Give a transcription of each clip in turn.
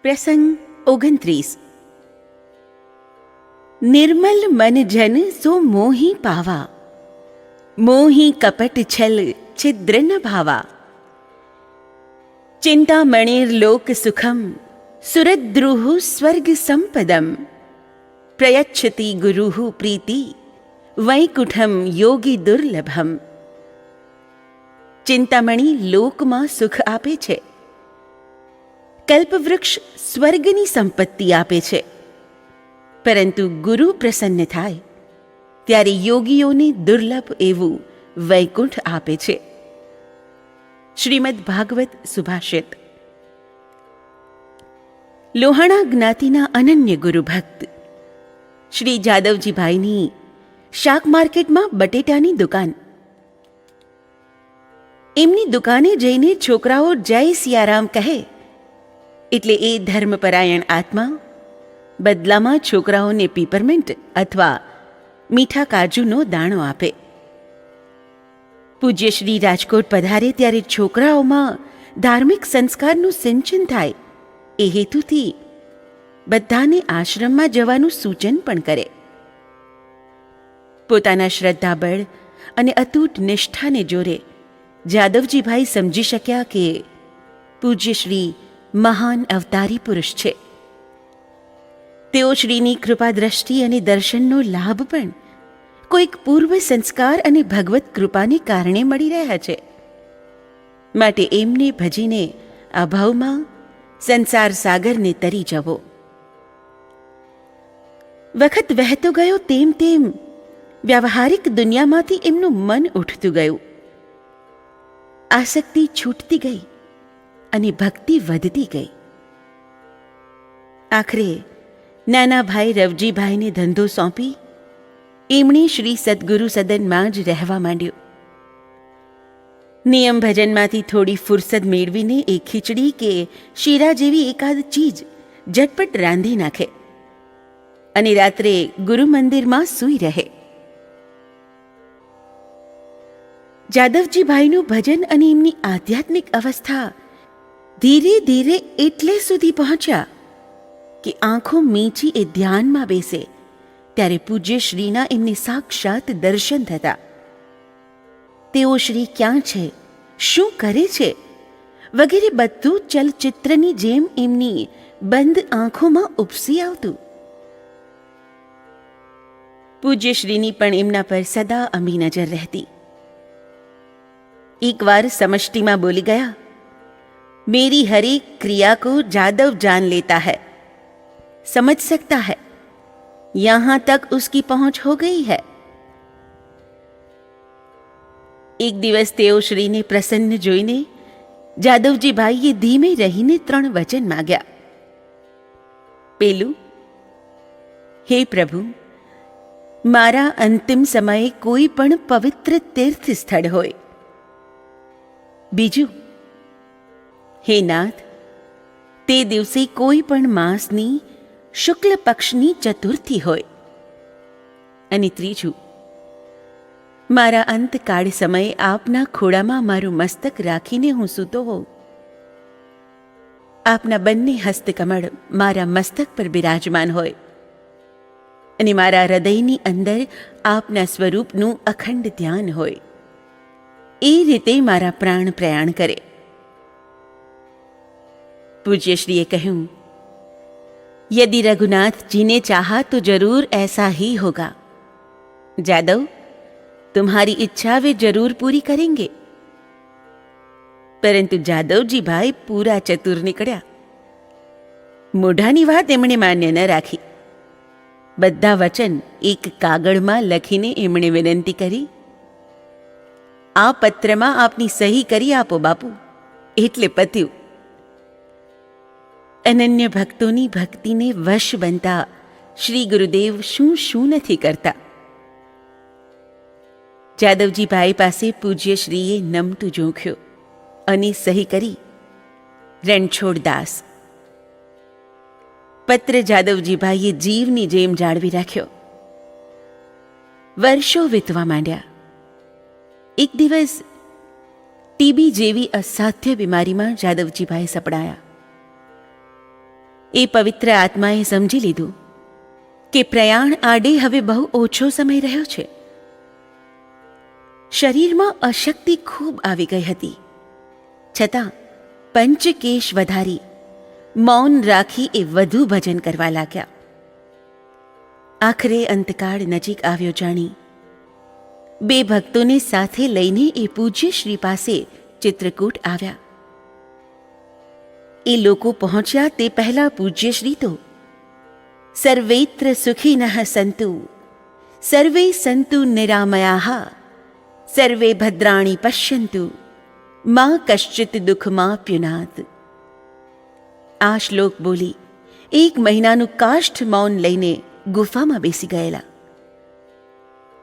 પ્રસંગ 29. નિર્મલ મન જન સો મોહી પાવા, મોહી કપટ છલ છિદ્ર ન ભાવા. ચિંતામણિર લોક સુખમ સુરદ્રુઃ સ્વર્ગ સંપદમ, પ્રયચ્છતિ ગુરુઃ પ્રીતિ વૈકુંઠમ યોગી દુર્લભમ. ચિંતામણી લોકમાં સુખ આપે છે, કલ્પવૃક્ષ સ્વર્ગની સંપત્તિ આપે છે, પરંતુ ગુરુ પ્રસન્ન થાય ત્યારે યોગીઓને દુર્લભ એવું વૈકુંઠ આપે છે. શ્રીમદ ભાગવત સુભાષિત. લોહાણા જ્ઞાતિના અનન્ય ગુરુભક્ત શ્રી જાદવજીભાઈની શાક માર્કેટમાં બટેટાની દુકાન. એમની દુકાને જઈને છોકરાઓ જય સિયારામ કહે એટલે એ ધર્મપરાયણ આત્મા બદલામાં છોકરાઓને પીપરમિન્ટ અથવા મીઠા કાજુનો દાણો આપે. પૂજ્ય શ્રી રાજકોટ પધારે ત્યારે છોકરાઓમાં ધાર્મિક સંસ્કારનું સિંચન થાય એ હેતુથી બધાને આશ્રમમાં જવાનું સૂચન પણ કરે. પોતાના શ્રદ્ધાબળ અને અતૂટ નિષ્ઠાને જોરે જાદવજીભાઈ સમજી શક્યા કે પૂજ્ય શ્રી મહાન અવતારી પુરુષ છે. તેઓ શ્રીની કૃપા દ્રષ્ટિ અને દર્શનનો લાભ પણ કોઈક પૂર્વ સંસ્કાર અને ભગવત કૃપાને કારણે મળી રહ્યા છે. માટે એમને ભજીને આ ભાવમાં સંસાર સાગરને તરી જવો. વખત વહેતો ગયો તેમ તેમ વ્યાવહારિક દુનિયામાંથી એમનું મન ઉઠતું ગયું. આસક્તિ છૂટતી ગઈ અને ભક્તિ વધતી ગઈ. આખરે નાના ભાઈ રવજીભાઈને ધંધો સોંપી એમણે શ્રી સદગુરુ સદનમાં જ રહેવા માંડ્યું. નિયમ ભજનમાંથી થોડી ફુરસદ મેળવીને એ ખીચડી કે શીરા જેવી એકાદ ચીજ ઝટપટ રાંધી નાખે અને રાત્રે ગુરુ મંદિરમાં સૂઈ રહે. જાદવજીભાઈનું ભજન અને એમની આધ્યાત્મિક અવસ્થા ધીરે ધીરે એટલે સુધી પહોંચ્યા કે આંખો મીચી એ ધ્યાનમાં બેસે ત્યારે પૂજ્ય શ્રીના એમને સાક્ષાત દર્શન થતા. તેઓ શ્રી ક્યાં છે, શું કરે છે વગેરે બધું ચલચિત્રની જેમ એમની બંધ આંખોમાં ઉપસી આવતું. પૂજ્ય શ્રીની પણ એમના પર સદા અમી નજર રહેતી. એકવાર સમષ્ટિમાં બોલી ગયા, मेरी हर एक क्रिया को जादव जान लेता है, समझ सकता है, यहां तक उसकी पहुंच हो गई है. એક દિવસ તેઓ શ્રીને પ્રસન્ન જોઈને જાદવજીભાઈએ ધીમે રહીને 3 વચન માગ્યા. પેલું, હે પ્રભુ, મારા અંતિમ સમયે કોઈ પણ પવિત્ર તીર્થ સ્થળ હોય. બીજું, હે નાથ, તે દિવસે કોઈ પણ માસની શુક્લ પક્ષની ચતુર્થી હોય. અને ત્રીજું, મારા અંતકાળ સમયે આપના ખોળામાં મારું મસ્તક રાખીને હું સૂતો હોઉં. આપના બંને હસ્તકમળ મારા મસ્તક પર બિરાજમાન હોય અને મારા હૃદયની અંદર આપના સ્વરૂપનું અખંડ ધ્યાન હોય. એ રીતે મારા પ્રાણ પ્રયાણ કરે. પૂજ્યશ્રીએ કહ્યું, यदि रघुनाथ जी ने चाहा तो जरूर ऐसा ही होगा. जादव, तुम्हारी इच्छा वे जरूर पूरी करेंगे. परंतु जादवजी भाई पूरा चतुर निकळ्या. મોઢાની વાત એમણે માન્ય ન રાખી. બધા વચન એક કાગળમાં લખીને એમણે વિનંતી કરી, આ પત્રમાં આપની સહી કરી આપો બાપુ, એટલે પત્યું. અનન્ય ભક્તોની ભક્તિને વશ બનતા શ્રી ગુરુદેવ શું શું નથી કરતા. જાદવજીભાઈ પાસે પૂજ્ય શ્રીએ નમતું જોખ્યો અને સહી કરી, રણછોડદાસ. પત્ર જાદવજીભાઈએ જીવની જેમ જાળવી રાખ્યો. વર્ષો વીતવા માંડ્યા. એક દિવસ ટીબી જેવી અસાધ્ય બીમારીમાં જાદવજીભાઈ સપડાયા. એ પવિત્ર આત્માએ સમજી લીધું કે પ્રયાણ આડે હવે બહુ ઓછો સમય રહ્યો છે. શરીરમાં અશક્તિ ખૂબ આવી ગઈ હતી, છતાં પંચકેશ વધારી મૌન રાખી એ વધુ ભજન કરવા લાગ્યા. આખરે અંતકાળ નજીક આવ્યો જાણી બે ભક્તોને સાથે લઈને એ પૂજ્ય શ્રી પાસે ચિત્રકૂટ આવ્યા. એ લોકો પહોંચ્યા તે પહેલા પૂજ્ય શ્રી તો સર્વેત્ર સુખિનઃ સંતુ સર્વે સંતુ નિરામયાઃ સર્વે ભદ્રાણી પશ્યન્તુ મા કશ્ચિત દુઃખમાપ્યુનાદ. આ શ્લોક બોલી 1 મહિનાનું કાષ્ઠ મૌન લઈને ગુફામાં બેસી ગયેલા.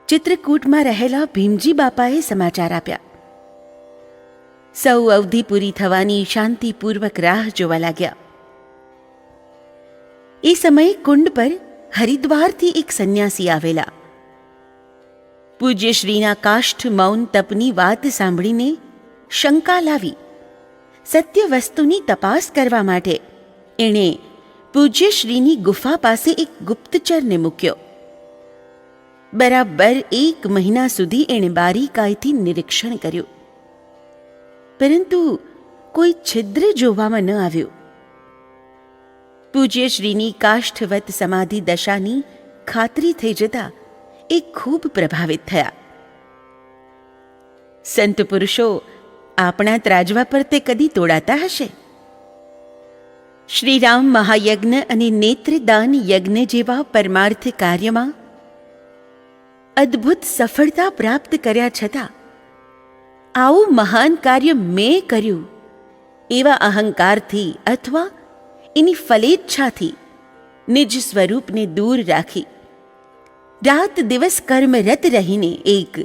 ચિત્રકૂટમાં રહેલા ભીમજી બાપાએ સમાચાર આપ્યા. સૌ અવધિ પૂરી થવાની શાંતિપૂર્વક રાહ જોવા લાગ્યા. એ સમયે કુંડ પર હરિદ્વારથી એક સંન્યાસી આવેલા. પૂજ્ય શ્રીના કાષ્ઠ મૌન તપની વાત સાંભળીને શંકા લાવી સત્ય વસ્તુની તપાસ કરવા માટે એણે પૂજ્ય શ્રીની ગુફા પાસે એક ગુપ્તચરને મૂક્યો. બરાબર 1 મહિના સુધી એણે બારીકાઈથી નિરીક્ષણ કર્યું, પરંતુ કોઈ છિદ્ર જોવામાં ન આવ્યું. પૂજ્ય શ્રીની કાષ્ઠવત સમાધિ દશાની ખાતરી થઈ જતા એ ખૂબ પ્રભાવિત થયા. સંત પુરુષો આપણા ત્રાજવા પર તે કદી તોડાતા હશે? શ્રીરામ મહાયજ્ઞ અને નેત્રદાન યજ્ઞ જેવા પરમાર્થ કાર્યમાં અદ્ભુત સફળતા પ્રાપ્ત કર્યા છતાં આવું મહાન કાર્ય મેં કર્યું એવા અહંકારથી અથવા એની ફલેચ્છાથી નિજ સ્વરૂપને દૂર રાખી રાત દિવસ કર્મરત રહીને એક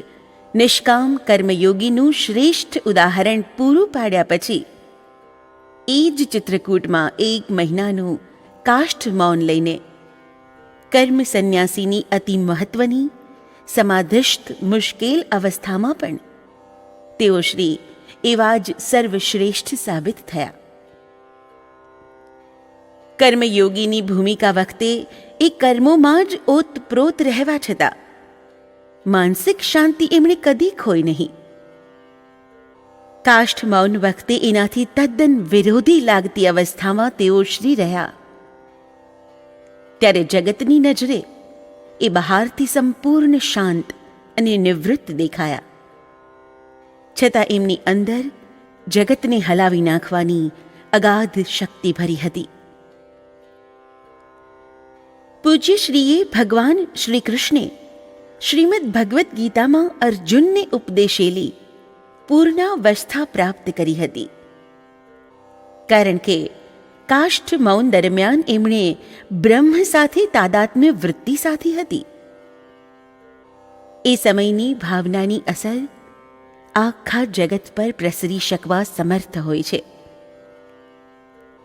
નિષ્કામ કર્મયોગીનું શ્રેષ્ઠ ઉદાહરણ પૂરું પાડ્યા પછી એ જ ચિત્રકૂટમાં 1 મહિનાનું કાષ્ઠ મૌન લઈને કર્મ સંન્યાસીની અતિ મહત્વની સમાધિસ્થ મુશ્કેલ અવસ્થામાં પણ તેઓ શ્રી એવા જ સર્વશ્રેષ્ઠ સાબિત થયા. કર્મયોગીની ભૂમિકા વખતે એ કર્મોમાં જ ઓતપ્રોત રહેવા છતાં માનસિક શાંતિ એમણે કદી ખોઈ નહીં. કાષ્ઠ મૌન વખતે એનાથી તદ્દન વિરોધી લાગતી અવસ્થામાં તેઓ શ્રી રહ્યા ત્યારે જગતની નજરે એ બહારથી સંપૂર્ણ શાંત અને નિવૃત્ત દેખાયા, છતાં એમની અંદર જગતને હલાવી નાખવાની અગાધ શક્તિ ભરી હતી. પૂજ્ય શ્રીએ ભગવાન શ્રી કૃષ્ણે શ્રીમદ્ ભગવદ્ ગીતામાં અર્જુનને ઉપદેશેલી પૂર્ણાવસ્થા પ્રાપ્ત કરી હતી, કારણ કે કાષ્ઠ મૌન દરમિયાન એમણે બ્રહ્મ સાથે તાદાત્મ્ય વૃત્તિ સાધી હતી. એ સમયની ભાવનાની અસર આખા જગત પર પ્રસરી શકવા સમર્થ હોય છે.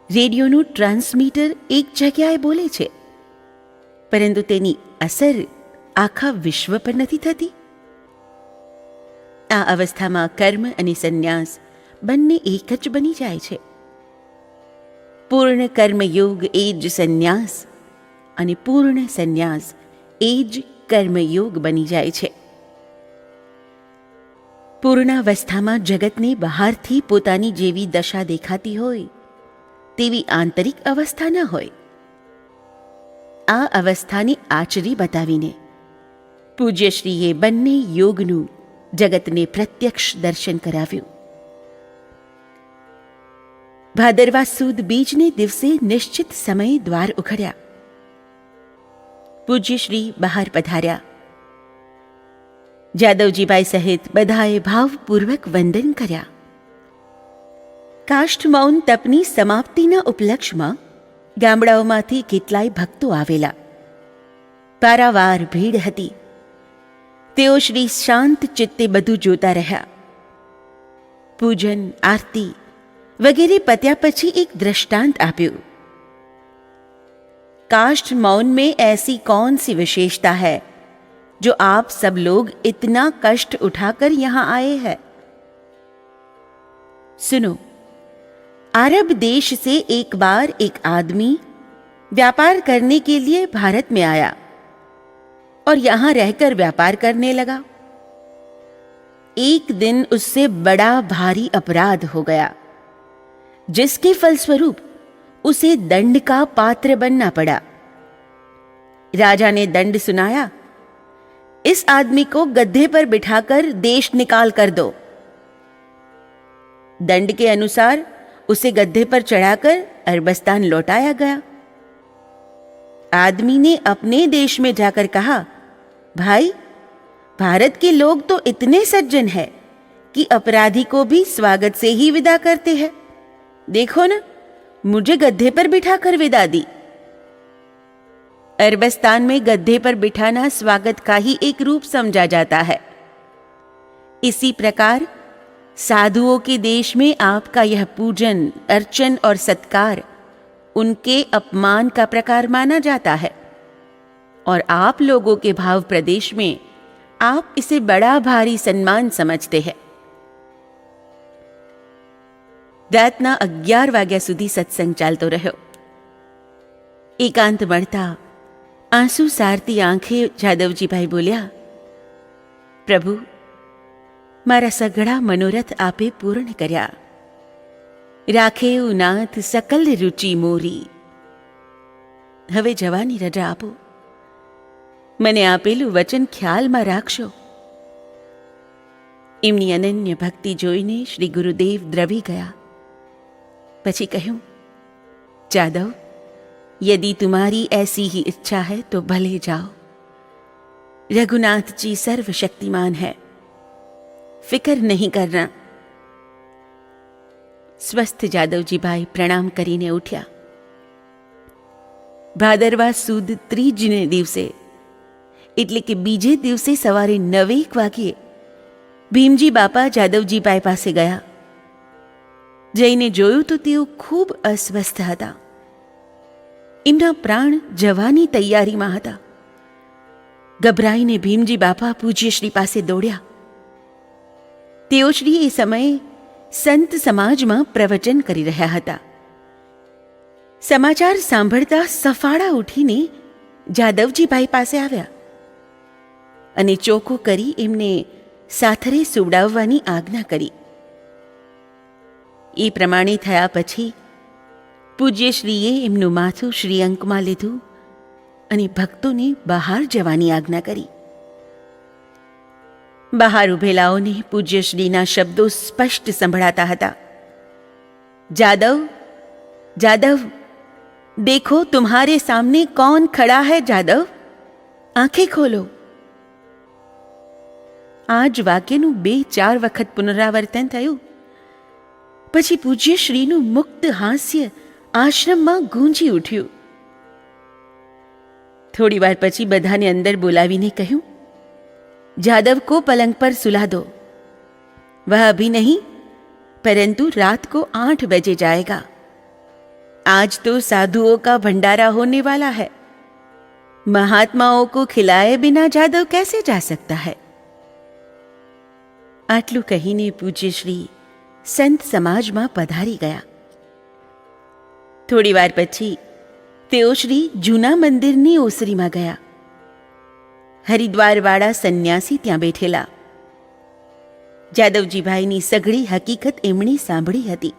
રેડિયોનું ટ્રાન્સમીટર એક જગ્યાએ બોલે છે, પરંતુ તેની અસર આખા વિશ્વ પર નથી થતી. આ અવસ્થામાં કર્મ અને સંન્યાસ બંને એક જ બની જાય છે. પૂર્ણ કર્મયોગ એ જ સંન્યાસ અને પૂર્ણ સંન્યાસ એ જ કર્મયોગ બની જાય છે. પૂર્ણાવસ્થામાં જગતને બહારથી પોતાની જેવી દશા દેખાતી હોય તેવી આંતરિક અવસ્થા ન હોય. આ અવસ્થાને આચરી બતાવીને પૂજ્યશ્રીએ બંને યોગનું જગતને પ્રત્યક્ષ દર્શન કરાવ્યું. ભાદરવા સુદ બીજને દિવસે નિશ્ચિત સમયે દ્વાર ઉઘડ્યા. પૂજ્યશ્રી બહાર પધાર્યા. જાદવજીભાઈ સહિત બધાએ ભાવપૂર્વક વંદન કર્યા. કાષ્ઠ મૌન તપની સમાપ્તિના ઉપલક્ષમાં ગામડાઓમાંથી કેટલાય ભક્તો આવેલા. પારાવાર ભીડ હતી. તેઓ શ્રી શાંત ચિત્તે બધું જોતા રહ્યા. પૂજન આરતી વગેરે પત્યા પછી એક दृष्टांत આપ્યું. काष्ठ मौन में ऐसी कौन सी विशेषता है जो आप सब लोग इतना कष्ट उठाकर यहां आए हैं? सुनो, अरब देश से एक बार एक आदमी व्यापार करने के लिए भारत में आया और यहां रहकर व्यापार करने लगा। एक दिन उससे बड़ा भारी अपराध हो गया, जिसके फलस्वरूप उसे दंड का पात्र बनना पड़ा। राजा ने दंड सुनाया, इस आदमी को गद्दे पर बिठाकर देश निकाल कर दो। दंड के अनुसार उसे गद्दे पर चढ़ाकर अरबस्तान लौटाया गया। आदमी ने अपने देश में जाकर कहा, भाई, भारत के लोग तो इतने सज्जन हैं कि अपराधी को भी स्वागत से ही विदा करते हैं। देखो ना, मुझे गद्दे पर बिठाकर विदा दी। अरबस्तान में गद्दे पर बिठाना स्वागत का ही एक रूप समझा जाता है। इसी प्रकार साधुओं के देश में आपका यह पूजन, अर्चन और सत्कार उनके अपमान का प्रकार माना जाता है, और आप लोगों के भाव प्रदेश में आप इसे बड़ा भारी सम्मान समझते हैं। રાતના 11 વાગ્યા સુધી સત્સંગ ચાલતો રહ્યો. એકાંત મળતા આંસુ સારતી આંખે જાદવજીભાઈ બોલ્યા, પ્રભુ, મારા સઘળા મનોરથ આપે પૂર્ણ કર્યા. રાખેઉ નાથ સકલ રુચિ મોરી. હવે જવાની રજા આપો. મને આપેલું વચન ખ્યાલમાં રાખશો. એમની અનન્ય ભક્તિ જોઈને શ્રી ગુરુદેવ દ્રવી ગયા. પછી કહ્યું, જાદવ, यदि तुम्हारी ऐसी ही इच्छा है तो भले जाओ. रघुनाथ जी सर्वशक्तिमान है, फिक्र नहीं करना. સ્વસ્થ જાદવજીભાઈ પ્રણામ કરીને ઉઠ્યા. ભાદરવા સુદ ત્રીજને દિવસે એટલે કે બીજે દિવસે સવારે 9 વાગ્યે ભીમજી બાપા જાદવજીભાઈ પાસે ગયા. જઈને જોયું તો તેઓ ખૂબ અસ્વસ્થ હતા. એમના પ્રાણ જવાની તૈયારીમાં હતા. ગભરાઈને ભીમજી બાપા પૂજ્યશ્રી પાસે દોડ્યા. તેઓ શ્રી એ સમયે સંત સમાજમાં પ્રવચન કરી રહ્યા હતા. સમાચાર સાંભળતા સફાળા ઉઠીને જાદવજીભાઈ પાસે આવ્યા અને ચોખ્ખો કરી એમને સાથરે સુવડાવવાની આજ્ઞા કરી. એ પ્રમાણે થયા પછી પૂજ્યશ્રીએ એમનું માથું શ્રીઅંકમાં લીધું અને ભક્તોને બહાર જવાની આજ્ઞા કરી. બહાર ઉભેલાઓને પૂજ્યશ્રીના શબ્દો સ્પષ્ટ સંભળાતા હતા. જાદવ, જાદવ, देखो तुम्हारे सामने कौन खड़ा है जादव, आंखें खोलो. આ જ વાક્યનું 2-4 વખત પુનરાવર્તન થયું. પછી પૂજ્યશ્રીનું મુક્ત હાસ્ય આશ્રમમાં ગૂંજી ઉઠ્યું. થોડી વાર પછી બધાને અંદર બોલાવીને કહ્યું, जादव को पलंग पर सुला दो. वह अभी नहीं, परंतु रात को 8 बजे जाएगा. आज तो साधुओं का भंडारा होने वाला है. महात्माओं को खिलाए बिना जादव कैसे जा सकता है. આટલું કહીને પૂજ્યશ્રી સંત સમાજમાં પધારી ગયા. થોડી વાર પછી તેઓ શ્રી જૂના મંદિરની ઓસરીમાં ગયા. હરિદ્વારવાળા સંન્યાસી ત્યાં બેઠેલા. જાદવજીભાઈની સઘળી હકીકત એમણે સાંભળી હતી.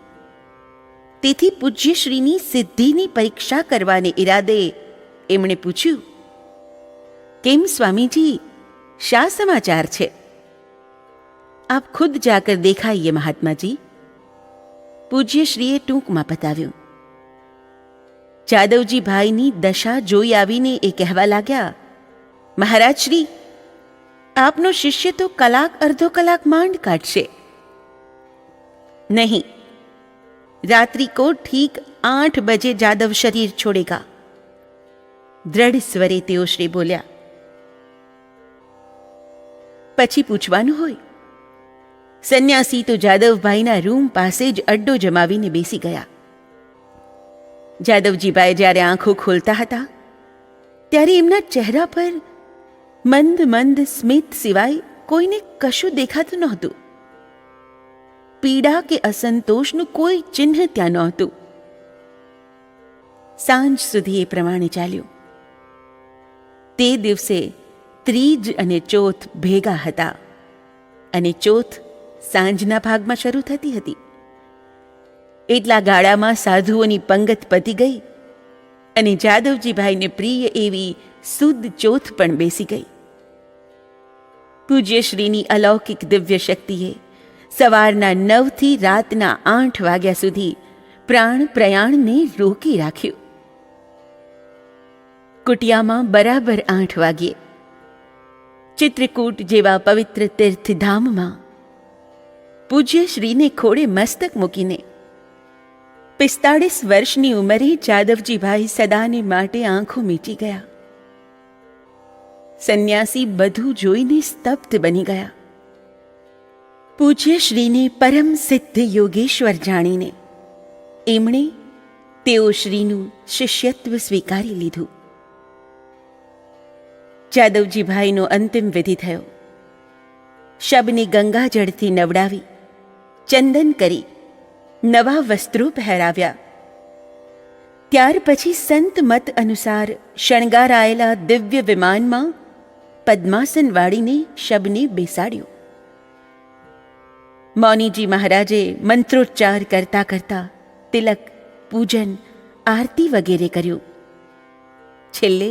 તેથી પૂજ્યશ્રીની સિદ્ધિની પરીક્ષા કરવાને ઈરાદે એમણે પૂછ્યું, કેમ સ્વામીજી, શા સમાચાર છે? आप खुद जाकर देखाइए महात्मा जी. પૂજ્યશ્રીએ ટૂંકમાં બતાવ્યું. જાદવજીભાઈની દશા જોઈ આવીને એ કહેવા લાગ્યા, મહારાજ શ્રી, આપનો શિષ્ય તો કલાક અડધો કલાક માંડ કાઢશે. નહીં, रात्रि को ठीक 8 बजे जादव शरीर छोड़ेगा. દ્રઢ સ્વરે તેઓ શ્રી બોલ્યા. પછી પૂછવાનું હોય. સંન્યાસી તો જાદવભાઈના રૂમ પાસે જ અડ્ડો જમાવીને બેસી ગયા. જાદવજીભાઈ જ્યારે આંખો ખોલતા હતા ત્યારે એમના ચહેરા પર મંદ મંદ સ્મિત સિવાય કોઈને કશું દેખાતું નહોતું. પીડા કે અસંતોષનું કોઈ ચિહ્ન ત્યાં નહોતું. સાંજ સુધી એ પ્રમાણે ચાલ્યું. તે દિવસે ત્રીજ અને ચોથ ભેગા હતા અને ચોથ સાંજના ભાગમાં શરૂ થતી હતી. એટલા ગાળામાં સાધુઓની પંગત પતી ગઈ અને જાદવજીભાઈને પ્રિય એવી શુદ્ધ ચોથ પણ બેસી ગઈ. પૂજ્યશ્રીની અલૌકિક દિવ્ય શક્તિએ સવારના 9 થી રાતના 8 વાગ્યા સુધી પ્રાણ પ્રયાણને રોકી રાખ્યું. કુટિયામાં બરાબર 8 વાગ્યે ચિત્રકૂટ જેવા પવિત્ર તીર્થધામમાં પૂજ્યશ્રીને ખોળે મસ્તક મૂકીને 45 વર્ષની ઉંમરે જાદવજીભાઈ સદાને માટે આંખો મીચી ગયા. સંન્યાસી બધું જોઈને સ્તબ્ધ બની ગયા. પૂજ્યશ્રીને પરમ સિદ્ધ યોગેશ્વર જાણીને એમણે તેઓ શ્રીનું શિષ્યત્વ સ્વીકારી લીધું. જાદવજીભાઈનો અંતિમ વિધિ થયો. શબને ગંગાજળથી નવડાવી, ચંદન કરી, નવા વસ્ત્રો પહેરાવ્યા. ત્યાર પછી સંત મત અનુસાર શણગારાયેલા દિવ્ય વિમાનમાં પદ્માસન વાળીને શબને બેસાડ્યો. મૌનીજી મહારાજે મંત્રોચ્ચાર કરતા કરતા તિલક, પૂજન, આરતી વગેરે કર્યું. છેલ્લે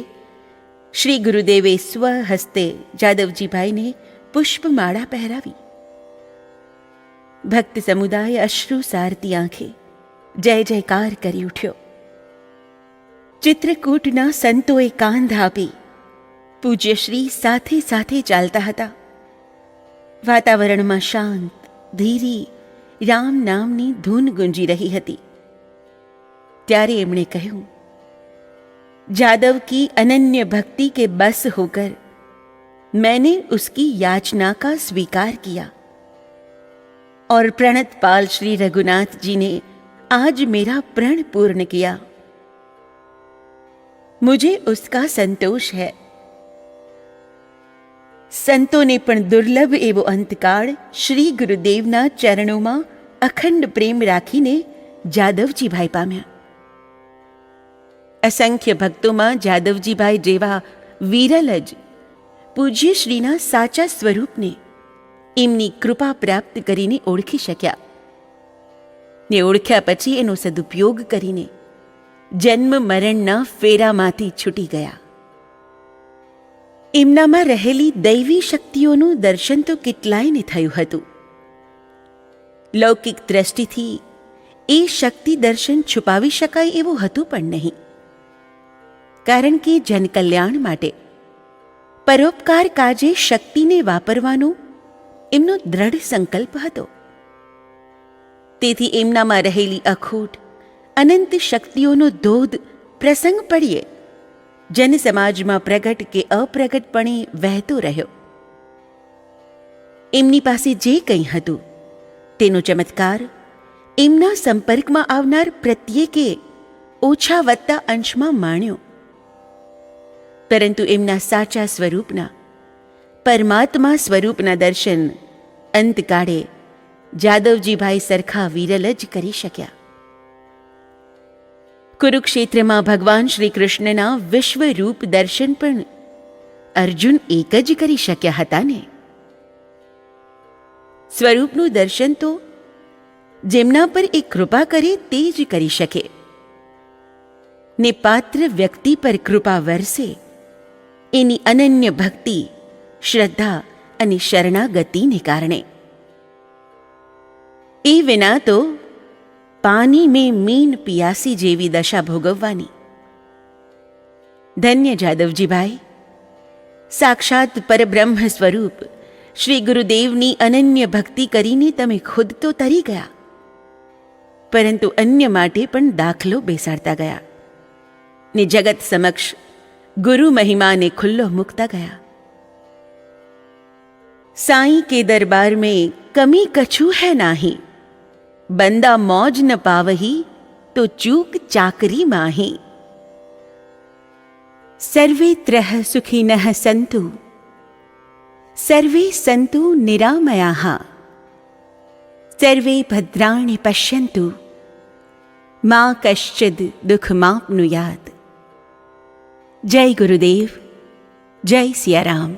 શ્રી ગુરુદેવે સ્વહસ્તે જાદવજીભાઈને પુષ્પમાળા પહેરાવી. ભક્ત સમુદાય અશ્રુ સારતી આંખે જય જયકાર કરી ઉઠ્યો. ચિત્રકૂટના સંતોએ કાંધ આપી પૂજ્યશ્રી સાથે સાથે ચાલતા હતા. વાતાવરણમાં શાંત, ધીરી રામ નામની ધૂન ગુંજી રહી હતી. ત્યારે એમણે કહ્યું, जादव की अनन्य भक्ति के बस होकर मैंने उसकी याचना का स्वीकार किया और प्रणत पाल श्री रघुनाथ जी ने आज मेरा प्रण पूर्ण किया. मुझे उसका संतोष है. संतों ने पण दुर्लभ एवो अंतकाल श्री गुरुदेवना चरणों में अखंड प्रेम राखीने जादवजीभाई पाम्या. असंख्य भक्तों में जादवजीभाई जेवा विरल ज पूज्यश्रीना साचा स्वरूपने एमनी कृपा प्राप्त करीने ओळखी शक्या ने ओळख्या पछी एनो सदुपयोग करीने जन्म मरणना फेरामांथी छूटी गया. एमनामां रहेली दैवी शक्तिओनुं दर्शन तो કેટલાયને થયું હતું. લૌકિક દ્રષ્ટિથી એ શક્તિ દર્શન છુપાવી શકાય એવું હતું પણ નહીં. કારણ કે જનકલ્યાણ માટે પરોપકાર કાજે શક્તિને વાપરવાનો એમનો દ્રઢ સંકલ્પ હતો. તેથી એમનામાં રહેલી અખૂટ અનંત શક્તિઓનો ધોધ પ્રસંગ પડીએ જનસમાજમાં પ્રગટ કે અપ્રગટપણે વહેતો રહ્યો. એમની પાસે જે કંઈ હતું તેનો ચમત્કાર એમના સંપર્કમાં આવનાર પ્રત્યેકે ઓછા વત્તા અંશમાં માણ્યો. પરંતુ એમના સાચા સ્વરૂપના પરમાત્મા સ્વરૂપના દર્શન અંતકાળે જાદવજીભાઈ સરખા વિરલ જ કરી શક્યા. કુરુક્ષેત્રમાં ભગવાન શ્રી કૃષ્ણના વિશ્વરૂપ દર્શન પણ અર્જુન એક જ કરી શક્યા હતા ને. સ્વરૂપનું દર્શન તો જેમના પર એ કૃપા કરે તે જ કરી શકે ને પાત્ર વ્યક્તિ પર કૃપા વરસે એની અનન્ય ભક્તિ, શ્રદ્ધા અને શરણાગતિને કારણે. એ વિના તો પાણી મેં મીન પિયાસી જેવી દશા ભોગવવાની. ધન્ય જાદવજીભાઈ, સાક્ષાત પરબ્રહ્મ સ્વરૂપ શ્રી ગુરુદેવની અનન્ય ભક્તિ કરીને તમે ખુદ તો તરી ગયા, પરંતુ અન્ય માટે પણ દાખલો બેસાડતા ગયા ને જગત સમક્ષ गुरु महिमा ने खुल्लो मुकता गया. साईं के दरबार में कमी कछु है नाही, बंदा मौज न पावही तो चूक चाकरी माही. सर्वे त्रह सुखिनः सन्तु, सर्वे सन्तु निरामयाः, सर्वे भद्राणि पश्यन्तु, માં કશ્ચિદ દુઃખ માપનું યાદ. જય ગુરુદેવ, જય સિયારામ.